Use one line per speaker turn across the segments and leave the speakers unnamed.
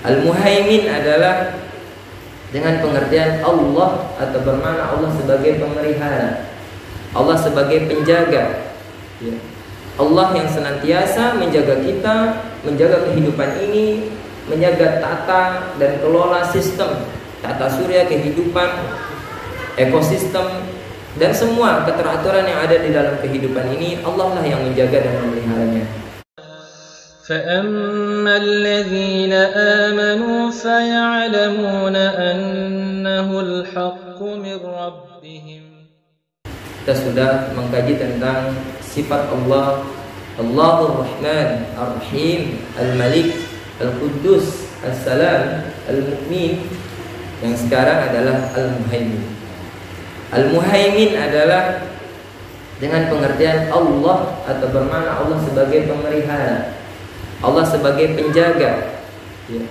Al-Muhaimin adalah dengan pengertian Allah atau bermakna Allah sebagai pemelihara, Allah sebagai penjaga, ya. Allah yang senantiasa menjaga kita, menjaga kehidupan ini, menjaga tata dan kelola sistem, tata surya kehidupan, ekosistem, dan semua keteraturan yang ada di dalam kehidupan ini. Allah lah yang menjaga dan memeliharanya.
فَأَمَّا الَّذِينَ آمَنُوا فَيَعْلَمُونَ أَنَّهُ الْحَقُّ مِنْ رَبِّهِمْ.
Kita sudah mengkaji tentang sifat Allah, Allahur Rahman, Ar-Rahim, Al-Malik, Al-Quddus, As-Salam, Al-Mu'min. Yang sekarang adalah Al-Muhaimin. Al-Muhaimin adalah dengan pengertian Allah atau bermakna Allah sebagai pemelihara, Allah sebagai penjaga, ya.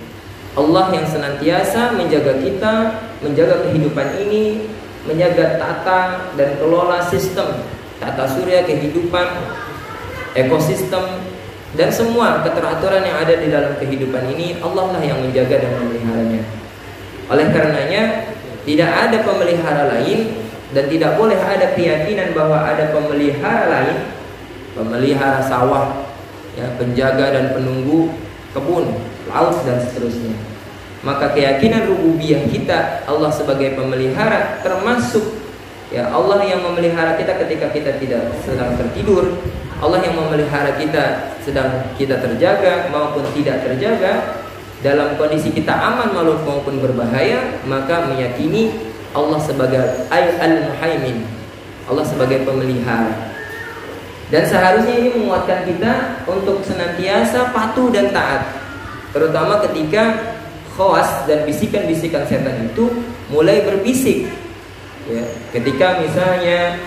Allah yang senantiasa menjaga kita, menjaga kehidupan ini, menjaga tata dan kelola sistem, tata surya kehidupan, ekosistem, dan semua keteraturan yang ada di dalam kehidupan ini. Allah lah yang menjaga dan memeliharanya. Oleh karenanya tidak ada pemelihara lain dan tidak boleh ada keyakinan bahwa ada pemelihara lain, pemelihara sawah, ya, penjaga dan penunggu kebun, laut, dan seterusnya. Maka keyakinan rububiyah kita, Allah sebagai pemelihara, termasuk, ya, Allah yang memelihara kita ketika kita tidak sedang tertidur, Allah yang memelihara kita sedang kita terjaga maupun tidak terjaga, dalam kondisi kita aman maupun berbahaya. Maka meyakini Allah sebagai Al-Muhaimin, Allah sebagai pemelihara. Dan seharusnya ini menguatkan kita untuk senantiasa patuh dan taat, terutama ketika khawas dan bisikan-bisikan setan itu mulai berbisik, ya. Ketika misalnya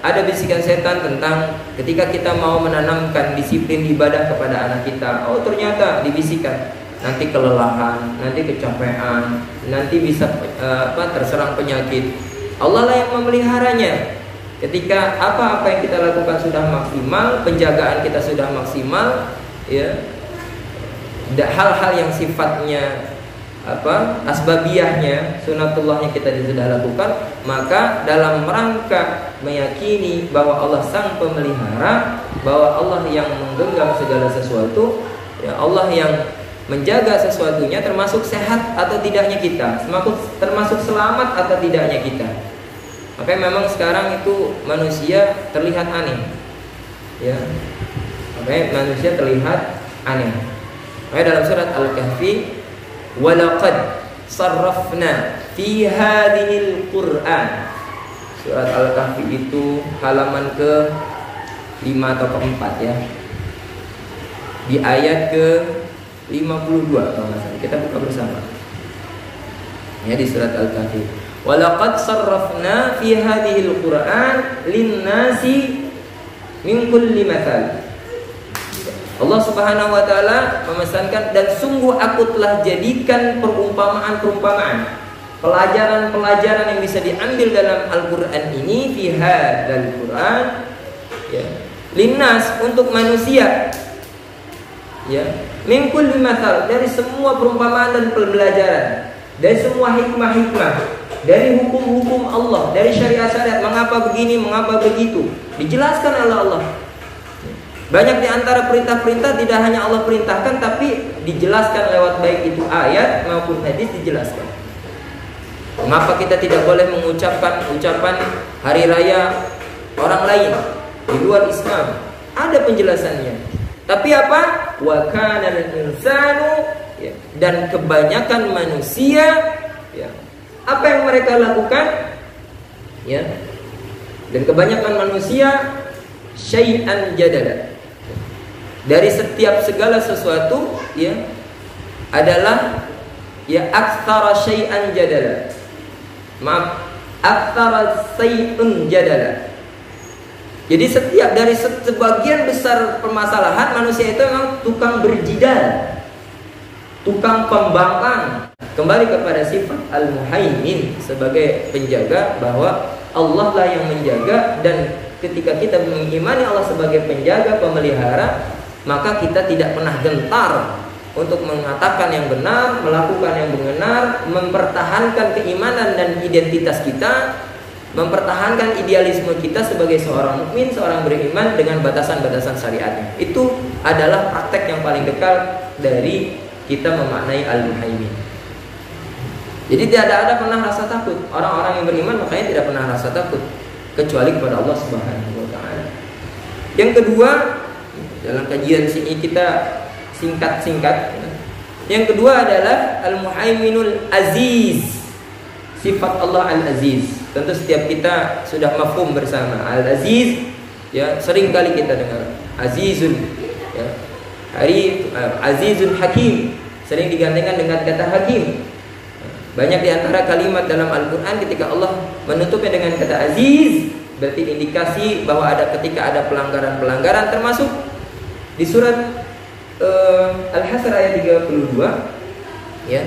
ada bisikan setan tentang ketika kita mau menanamkan disiplin ibadah kepada anak kita, oh ternyata dibisikkan nanti kelelahan, nanti kecapean, nanti bisa terserang penyakit. Allah lah yang memeliharanya. Ketika apa-apa yang kita lakukan sudah maksimal, penjagaan kita sudah maksimal, ya, hal-hal yang sifatnya asbabiyahnya, sunatullahnya kita sudah lakukan, maka dalam rangka meyakini bahwa Allah sang pemelihara, bahwa Allah yang menggenggam segala sesuatu, ya, Allah yang menjaga sesuatunya, termasuk sehat atau tidaknya kita, termasuk selamat atau tidaknya kita. Maka memang sekarang itu manusia terlihat aneh, ya. Manusia terlihat aneh. Dalam surat Al-Kahfi, walaqad sarrafna fi hadhil Qur'an. Surat Al-Kahfi itu halaman ke 5 atau ke-4, ya. Di ayat ke 52 kalau nggak salah. Kita buka bersama. Ya, di surat Al-Kahfi. Walaqad sarrafna fi hadhil Qur'an lin-nasi min kulli mathal. Allah Subhanahu wa taala memesankan, dan sungguh aku telah jadikan perumpamaan-perumpamaan, pelajaran-pelajaran yang bisa diambil dalam Al-Qur'an ini, fi hadzal Qur'an, ya, linnas, untuk manusia, ya, min kulli mathal, dari semua perumpamaan dan pembelajaran, dari semua hikmah-hikmah, dari hukum-hukum Allah, dari syariat-syariat, mengapa begini, mengapa begitu, dijelaskan oleh Allah. Banyak di antara perintah-perintah tidak hanya Allah perintahkan, tapi dijelaskan lewat baik itu ayat maupun hadis, dijelaskan. Mengapa kita tidak boleh mengucapkan ucapan hari raya orang lain di luar Islam? Ada penjelasannya. Tapi apa? Wa kana al-insanu, ya, dan kebanyakan manusia, ya, apa yang mereka lakukan, ya, dan kebanyakan manusia syai'an jadala, dari setiap segala sesuatu, ya, adalah, ya, aktsara syai'an jadala. Maaf, aktsara syai'un jadala. Jadi setiap dari sebagian besar permasalahan manusia itu memang tukang berjidal, tukang pembangkang. Kembali kepada sifat Al-Muhaimin sebagai penjaga, bahwa Allah lah yang menjaga, dan ketika kita mengimani Allah sebagai penjaga, pemelihara, maka kita tidak pernah gentar untuk mengatakan yang benar, melakukan yang benar, mempertahankan keimanan dan identitas kita, mempertahankan idealisme kita sebagai seorang mukmin, seorang beriman dengan batasan-batasan syariatnya. Itu adalah praktek yang paling dekat dari kita memaknai Al-Muhaimin. Jadi tidak ada pernah rasa takut. Orang-orang yang beriman makanya tidak pernah rasa takut kecuali kepada Allah Subhanahu wa taala. Yang kedua, dalam kajian sini kita singkat-singkat. Yang kedua adalah Al-Muhaiminul Aziz. Sifat Allah Al-Aziz. Tentu setiap kita sudah mafhum bersama Al-Aziz, ya, sering kali kita dengar Azizun, ya. Azizun Hakim sering digantikan dengan kata Hakim. Banyak di antara kalimat dalam Al-Qur'an ketika Allah menutupnya dengan kata Aziz, berarti indikasi bahwa ketika ada pelanggaran-pelanggaran, termasuk di surat Al-Hasr ayat 32, ya.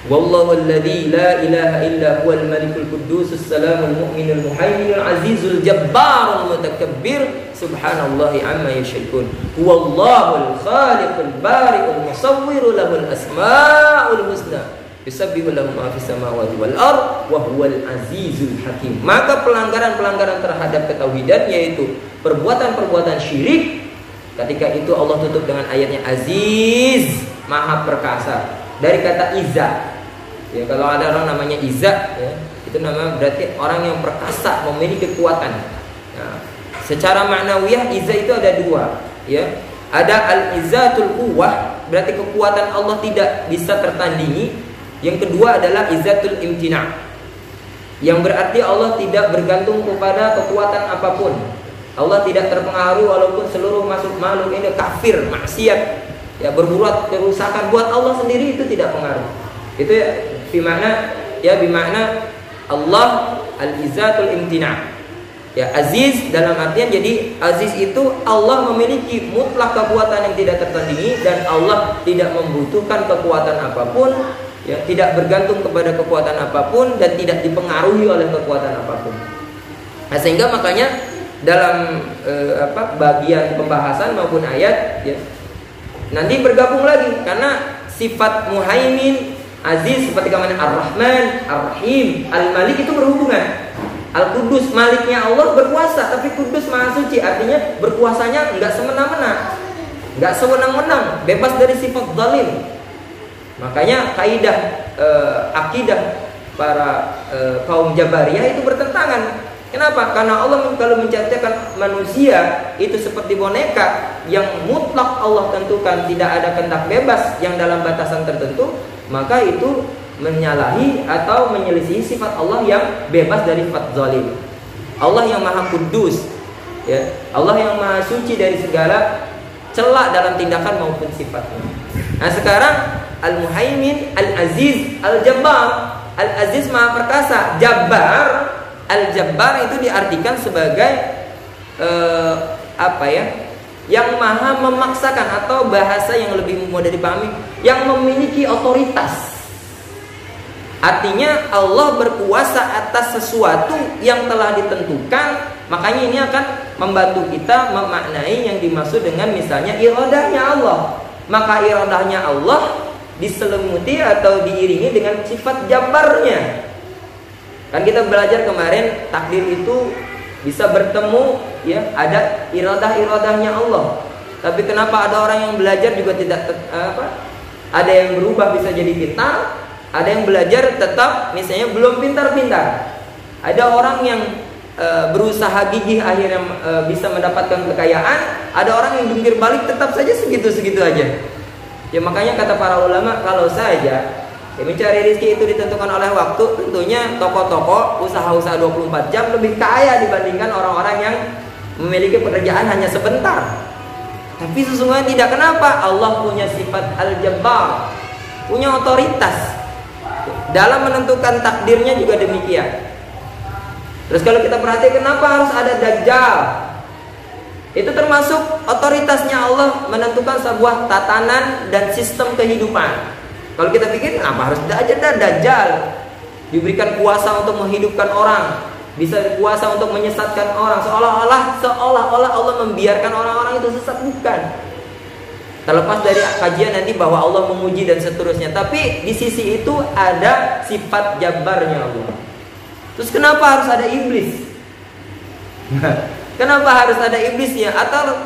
Wallahu alladzi la ilaha illa huwal malikul quddusus salamul mu'minul muhaiminul azizul jabbarul mutakabbir subhanallahi amma yusyrikun. Huwallahul khaliqul bari'ul musawwirul lahul asmaul husna yusabbihu lahu ma fis samawati wal ard wa huwal azizul hakim. Maka pelanggaran-pelanggaran terhadap ketauhidan, yaitu perbuatan-perbuatan syirik, ketika itu Allah tutup dengan ayatnya Aziz, Maha Perkasa, dari kata Izza. Ya, kalau ada orang namanya Izza, ya, itu nama berarti orang yang perkasa, memiliki kekuatan. Nah, secara maknawiyah Izza itu ada dua, ya. Ada al-izzatul quwwah, berarti kekuatan Allah tidak bisa tertandingi. Yang kedua adalah izzatul imtina', yang berarti Allah tidak bergantung kepada kekuatan apapun. Allah tidak terpengaruh walaupun seluruh makhluk ini kafir, maksiat, ya, berbuat kerusakan, buat Allah sendiri itu tidak pengaruh. Itu ya bimakna Allah al-izzatul imtina'. Ya, aziz dalam artian, jadi aziz itu Allah memiliki mutlak kekuatan yang tidak tertandingi, dan Allah tidak membutuhkan kekuatan apapun, ya, tidak bergantung kepada kekuatan apapun, dan tidak dipengaruhi oleh kekuatan apapun. Nah, sehingga makanya dalam bagian pembahasan maupun ayat, ya, nanti bergabung lagi, karena sifat Muhaimin, Aziz, seperti kemana Ar-Rahman, Ar-Rahim, Al-Malik itu berhubungan. Al-Qudus, Maliknya Allah berkuasa, tapi Kudus Maha Suci, artinya berkuasanya enggak semena-mena, enggak sewenang-wenang, bebas dari sifat zalim. Makanya kaidah akidah para kaum Jabariyah itu bertentangan. Kenapa? Karena Allah kalau menciptakan manusia itu seperti boneka yang mutlak Allah tentukan, tidak ada kehendak bebas yang dalam batasan tertentu, maka itu menyalahi atau menyelisih sifat Allah yang bebas dari sifat zalim. Allah yang Maha Kudus, ya, Allah yang Maha Suci dari segala celak dalam tindakan maupun sifatnya. Nah, sekarang Al-Muhaimin, Al-Aziz, Al-Jabbar. Al-Aziz Maha Perkasa, Jabbar. Al-Jabbar itu diartikan sebagai yang maha memaksakan, atau bahasa yang lebih mudah dipahami, yang memiliki otoritas. Artinya Allah berkuasa atas sesuatu yang telah ditentukan. Makanya ini akan membantu kita memaknai yang dimaksud dengan misalnya iradahnya Allah. Maka iradahnya Allah diselimuti atau diiringi dengan sifat jabarnya. Kan kita belajar kemarin, takdir itu bisa bertemu, ya, ada iradah-iradahnya Allah. Tapi kenapa ada orang yang belajar juga tidak ada yang berubah bisa jadi pintar, ada yang belajar tetap misalnya belum pintar-pintar. Ada orang yang berusaha gigih akhirnya bisa mendapatkan kekayaan, ada orang yang jungkir balik tetap saja segitu-segitu aja. Ya, makanya kata para ulama, kalau saja mencari rezeki itu ditentukan oleh waktu, tentunya toko-toko usaha-usaha 24 jam lebih kaya dibandingkan orang-orang yang memiliki pekerjaan hanya sebentar. Tapi sesungguhnya tidak. Kenapa? Allah punya sifat Al-Jabbar, punya otoritas dalam menentukan takdirnya juga demikian. Terus kalau kita perhatikan, kenapa harus ada Dajjal? Itu termasuk otoritasnya Allah menentukan sebuah tatanan dan sistem kehidupan. Kalau kita pikir, kenapa harus Dajjal? Diberikan kuasa untuk menghidupkan orang, bisa kuasa untuk menyesatkan orang, seolah-olah Allah membiarkan orang-orang itu sesat. Bukan. Terlepas dari kajian nanti bahwa Allah memuji dan seterusnya, tapi di sisi itu ada sifat jabarnya Allah. Terus kenapa harus ada iblis? Kenapa harus ada iblisnya? Atau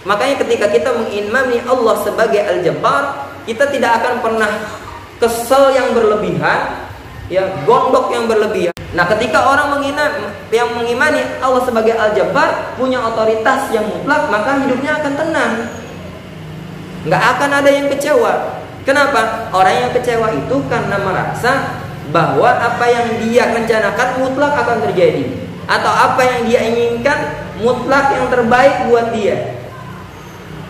makanya ketika kita mengimani Allah sebagai Al-Jabbar, kita tidak akan pernah kesel yang berlebihan, ya, gondok yang berlebihan. Nah, ketika orang yang mengimani Allah sebagai Al-Jabbar, punya otoritas yang mutlak, maka hidupnya akan tenang. Nggak akan ada yang kecewa. Kenapa? Orang yang kecewa itu karena merasa bahwa apa yang dia rencanakan mutlak akan terjadi, atau apa yang dia inginkan mutlak yang terbaik buat dia.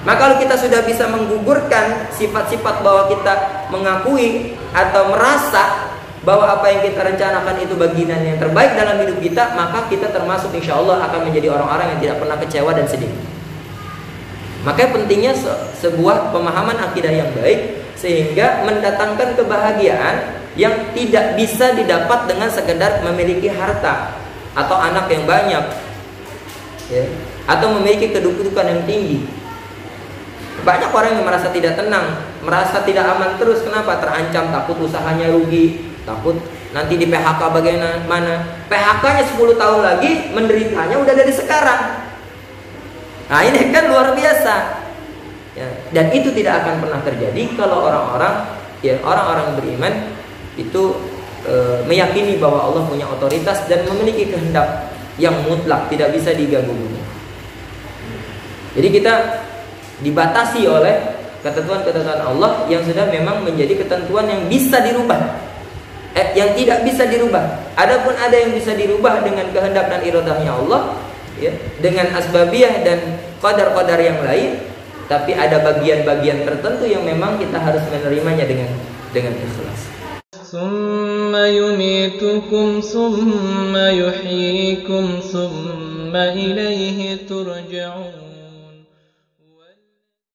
Maka kalau kita sudah bisa menggugurkan sifat-sifat bahwa kita mengakui atau merasa bahwa apa yang kita rencanakan itu bagian yang terbaik dalam hidup kita, maka kita termasuk insya Allah akan menjadi orang-orang yang tidak pernah kecewa dan sedih. Makanya pentingnya sebuah pemahaman akidah yang baik, sehingga mendatangkan kebahagiaan yang tidak bisa didapat dengan sekedar memiliki harta atau anak yang banyak, ya, atau memiliki kedudukan yang tinggi. Banyak orang yang merasa tidak tenang, merasa tidak aman terus. Kenapa? Terancam, takut usahanya rugi, takut nanti di PHK bagaimana. PHK-nya 10 tahun lagi, menderitanya udah dari sekarang. Nah, ini kan luar biasa, ya. Dan itu tidak akan pernah terjadi kalau orang-orang, ya, orang-orang beriman itu meyakini bahwa Allah punya otoritas dan memiliki kehendak yang mutlak, tidak bisa diganggu. Jadi kita dibatasi oleh ketentuan-ketentuan Allah yang sudah memang menjadi ketentuan yang bisa dirubah, yang tidak bisa dirubah. Adapun ada yang bisa dirubah dengan kehendak dan iradahnya Allah, ya, dengan asbabiyah dan qadar-qadar yang lain. Tapi ada bagian-bagian tertentu yang memang kita harus menerimanya dengan ikhlas.
Summa yumitukum summa yuhyikum summa ilaihi turja'un.